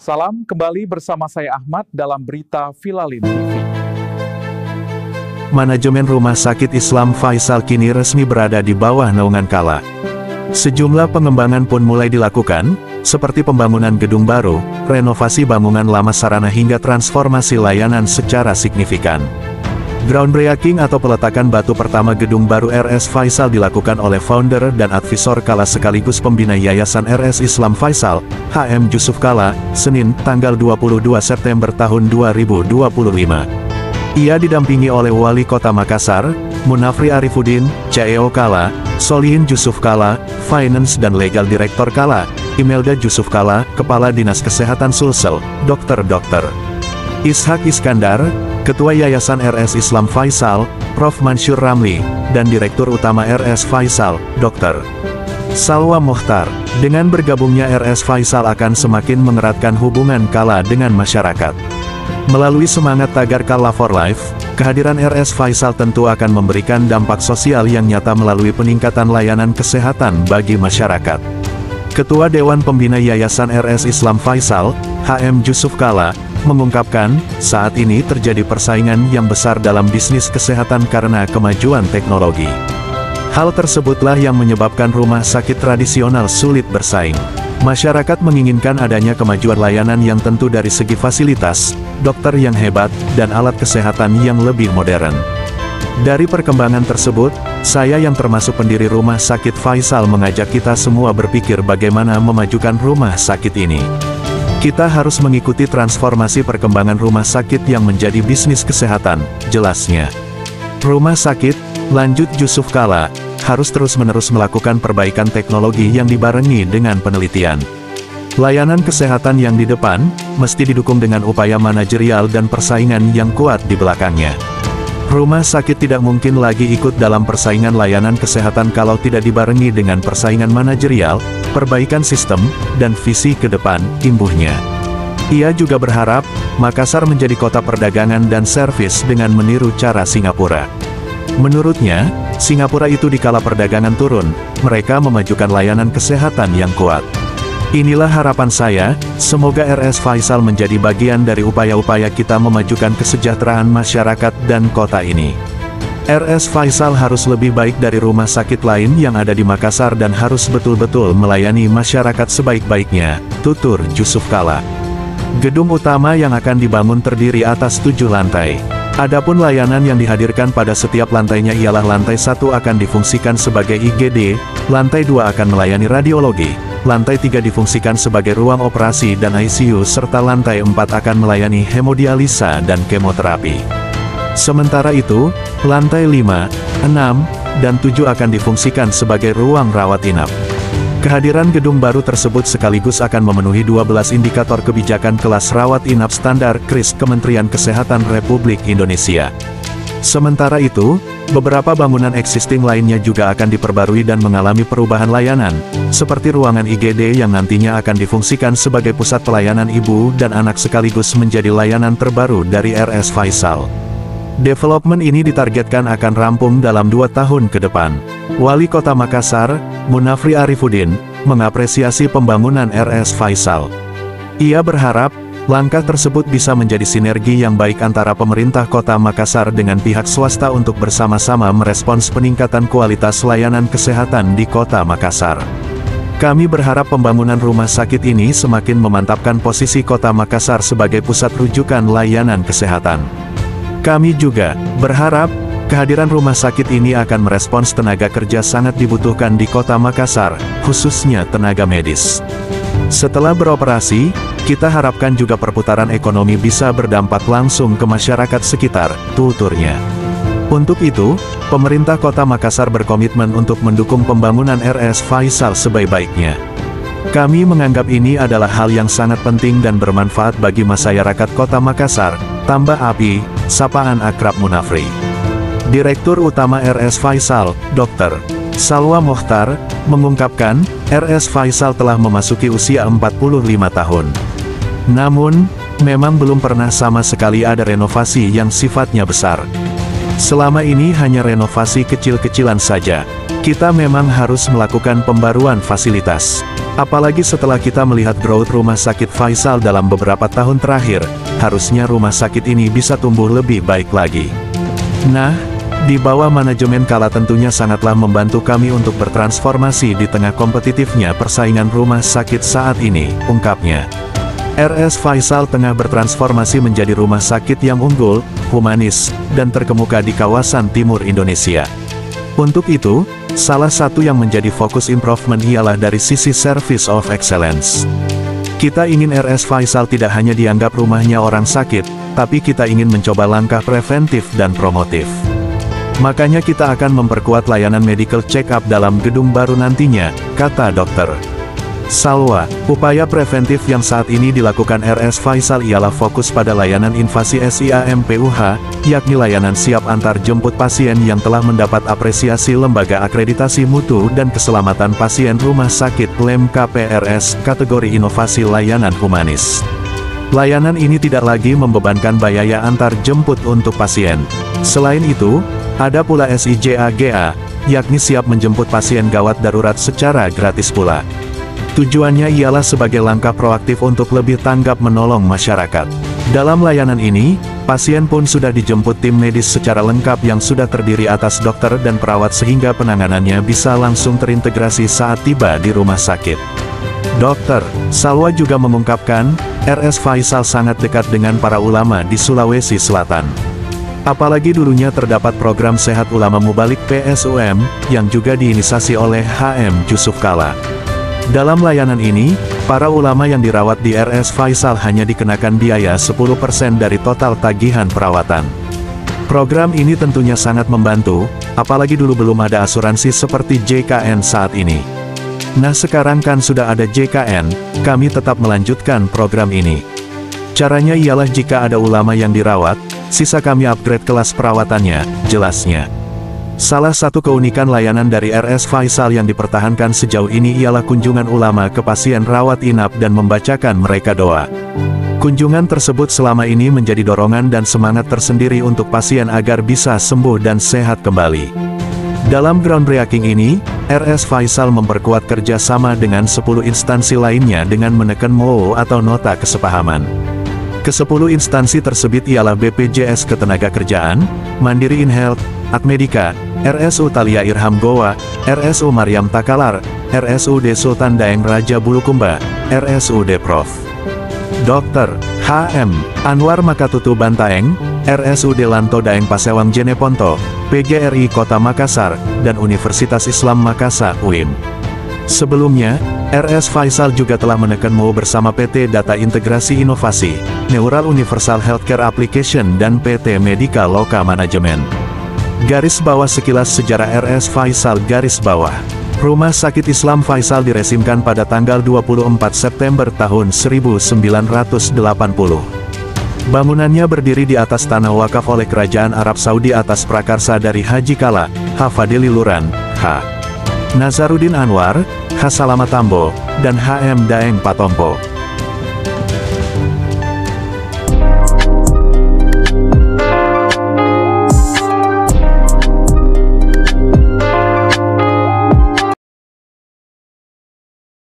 Salam kembali bersama saya Ahmad dalam berita Vilalin TV. Manajemen Rumah Sakit Islam Faisal kini resmi berada di bawah naungan Kala. Sejumlah pengembangan pun mulai dilakukan, seperti pembangunan gedung baru, renovasi bangunan lama sarana hingga transformasi layanan secara signifikan. Groundbreaking atau peletakan batu pertama gedung baru RS Faisal dilakukan oleh founder dan advisor Kala sekaligus pembina Yayasan RS Islam Faisal, HM Jusuf Kala, Senin, tanggal 22 September tahun 2025. Ia didampingi oleh Wali Kota Makassar, Munafri Arifuddin, CEO Kala, Solihin Jusuf Kala, Finance dan Legal Direktor Kala, Imelda Jusuf Kala, Kepala Dinas Kesehatan Sulsel, Dr. Ishak Iskandar, Ketua Yayasan RS Islam Faisal, Prof. Mansur Ramli, dan Direktur Utama RS Faisal, Dr. Salwa Mokhtar. Dengan bergabungnya RS Faisal akan semakin mengeratkan hubungan Kala dengan masyarakat. Melalui semangat tagar Kala for Life, kehadiran RS Faisal tentu akan memberikan dampak sosial yang nyata melalui peningkatan layanan kesehatan bagi masyarakat. Ketua Dewan Pembina Yayasan RS Islam Faisal, HM Jusuf Kala, mengungkapkan, saat ini terjadi persaingan yang besar dalam bisnis kesehatan karena kemajuan teknologi. Hal tersebutlah yang menyebabkan rumah sakit tradisional sulit bersaing. Masyarakat menginginkan adanya kemajuan layanan yang tentu dari segi fasilitas, dokter yang hebat, dan alat kesehatan yang lebih modern. Dari perkembangan tersebut, saya yang termasuk pendiri Rumah Sakit Faisal mengajak kita semua berpikir bagaimana memajukan rumah sakit ini. Kita harus mengikuti transformasi perkembangan rumah sakit yang menjadi bisnis kesehatan, jelasnya. Rumah sakit, lanjut Jusuf Kala, harus terus-menerus melakukan perbaikan teknologi yang dibarengi dengan penelitian. Layanan kesehatan yang di depan, mesti didukung dengan upaya manajerial dan persaingan yang kuat di belakangnya. Rumah sakit tidak mungkin lagi ikut dalam persaingan layanan kesehatan kalau tidak dibarengi dengan persaingan manajerial, perbaikan sistem, dan visi ke depan, imbuhnya. Ia juga berharap, Makassar menjadi kota perdagangan dan servis dengan meniru cara Singapura. Menurutnya, Singapura itu dikala perdagangan turun, mereka memajukan layanan kesehatan yang kuat. Inilah harapan saya, semoga RS Faisal menjadi bagian dari upaya-upaya kita memajukan kesejahteraan masyarakat dan kota ini. RS Faisal harus lebih baik dari rumah sakit lain yang ada di Makassar dan harus betul-betul melayani masyarakat sebaik-baiknya, tutur Jusuf Kala. Gedung utama yang akan dibangun terdiri atas 7 lantai. Adapun layanan yang dihadirkan pada setiap lantainya ialah lantai 1 akan difungsikan sebagai IGD, lantai 2 akan melayani radiologi, lantai 3 difungsikan sebagai ruang operasi dan ICU serta lantai 4 akan melayani hemodialisa dan kemoterapi. Sementara itu, lantai 5, 6, dan 7 akan difungsikan sebagai ruang rawat inap. Kehadiran gedung baru tersebut sekaligus akan memenuhi 12 indikator kebijakan kelas rawat inap standar KRIS Kementerian Kesehatan Republik Indonesia. Sementara itu, beberapa bangunan existing lainnya juga akan diperbarui dan mengalami perubahan layanan, seperti ruangan IGD yang nantinya akan difungsikan sebagai pusat pelayanan ibu dan anak sekaligus menjadi layanan terbaru dari RS Faisal. Development ini ditargetkan akan rampung dalam 2 tahun ke depan. Wali Kota Makassar, Munafri Arifuddin, mengapresiasi pembangunan RS Faisal. Ia berharap, langkah tersebut bisa menjadi sinergi yang baik antara pemerintah Kota Makassar dengan pihak swasta untuk bersama-sama merespons peningkatan kualitas layanan kesehatan di Kota Makassar. Kami berharap pembangunan rumah sakit ini semakin memantapkan posisi Kota Makassar sebagai pusat rujukan layanan kesehatan. Kami juga berharap, kehadiran rumah sakit ini akan merespons tenaga kerja sangat dibutuhkan di Kota Makassar, khususnya tenaga medis. Setelah beroperasi, kita harapkan juga perputaran ekonomi bisa berdampak langsung ke masyarakat sekitar, tuturnya. Untuk itu, pemerintah Kota Makassar berkomitmen untuk mendukung pembangunan RS Faisal sebaik-baiknya. Kami menganggap ini adalah hal yang sangat penting dan bermanfaat bagi masyarakat Kota Makassar, tambah api, sapaan akrab Munafri. Direktur Utama RS Faisal, Dr. Salwa Mokhtar, mengungkapkan, RS Faisal telah memasuki usia 45 tahun. Namun, memang belum pernah sama sekali ada renovasi yang sifatnya besar. Selama ini hanya renovasi kecil-kecilan saja. Kita memang harus melakukan pembaruan fasilitas. Apalagi setelah kita melihat growth Rumah Sakit Faisal dalam beberapa tahun terakhir, harusnya rumah sakit ini bisa tumbuh lebih baik lagi. Nah, di bawah manajemen Kala tentunya sangatlah membantu kami untuk bertransformasi di tengah kompetitifnya persaingan rumah sakit saat ini, ungkapnya. RS Faisal tengah bertransformasi menjadi rumah sakit yang unggul, humanis, dan terkemuka di kawasan timur Indonesia. Untuk itu, salah satu yang menjadi fokus improvement ialah dari sisi service of excellence. Kita ingin RS Faisal tidak hanya dianggap rumahnya orang sakit, tapi kita ingin mencoba langkah preventif dan promotif. Makanya kita akan memperkuat layanan medical check-up dalam gedung baru nantinya, kata dokter Salwa. Upaya preventif yang saat ini dilakukan RS Faisal ialah fokus pada layanan invasi SIAMPUH, yakni layanan siap antar jemput pasien yang telah mendapat apresiasi Lembaga Akreditasi Mutu dan Keselamatan Pasien Rumah Sakit LEMKPRS kategori Inovasi Layanan Humanis. Layanan ini tidak lagi membebankan biaya antar jemput untuk pasien. Selain itu, ada pula SIJAGA, yakni siap menjemput pasien gawat darurat secara gratis pula. Tujuannya ialah sebagai langkah proaktif untuk lebih tanggap menolong masyarakat. Dalam layanan ini, pasien pun sudah dijemput tim medis secara lengkap yang sudah terdiri atas dokter dan perawat sehingga penanganannya bisa langsung terintegrasi saat tiba di rumah sakit. Dr. Salwa juga mengungkapkan, RS Faisal sangat dekat dengan para ulama di Sulawesi Selatan. Apalagi dulunya terdapat program Sehat Ulama Mubalik PSUM, yang juga diinisiasi oleh HM Jusuf Kala. Dalam layanan ini, para ulama yang dirawat di RS Faisal hanya dikenakan biaya 10% dari total tagihan perawatan. Program ini tentunya sangat membantu, apalagi dulu belum ada asuransi seperti JKN saat ini. Nah sekarang kan sudah ada JKN, kami tetap melanjutkan program ini. Caranya ialah jika ada ulama yang dirawat, sisa kami upgrade kelas perawatannya, jelasnya. Salah satu keunikan layanan dari RS Faisal yang dipertahankan sejauh ini ialah kunjungan ulama ke pasien rawat inap dan membacakan mereka doa. Kunjungan tersebut selama ini menjadi dorongan dan semangat tersendiri untuk pasien agar bisa sembuh dan sehat kembali. Dalam groundbreaking ini, RS Faisal memperkuat kerjasama dengan 10 instansi lainnya dengan menekan MOU atau Nota Kesepahaman. Ke-10 instansi tersebut ialah BPJS Ketenagakerjaan, Mandiri InHealth, Admedika, RSU Thalia Irham Goa, RSU Maryam Takalar, RSUD Sultan Daeng Raja Bulukumba, RSUD Prof. Dr. H.M. Anwar Makatutu Bantaeng, RSUD Lanto Daeng Pasewang Jeneponto, PGRI Kota Makassar, dan Universitas Islam Makassar UIM. Sebelumnya, RS Faisal juga telah menekan MOU bersama PT Data Integrasi Inovasi, Neural Universal Healthcare Application dan PT Medika Loka Management. Garis bawah sekilas sejarah RS Faisal garis bawah. Rumah Sakit Islam Faisal diresimkan pada tanggal 24 September tahun 1980. Bangunannya berdiri di atas tanah wakaf oleh Kerajaan Arab Saudi atas prakarsa dari Haji Kala, H. Fadili Luran, H. Nazaruddin Anwar, H. Salama Tambo, dan H.M. Daeng Patompo.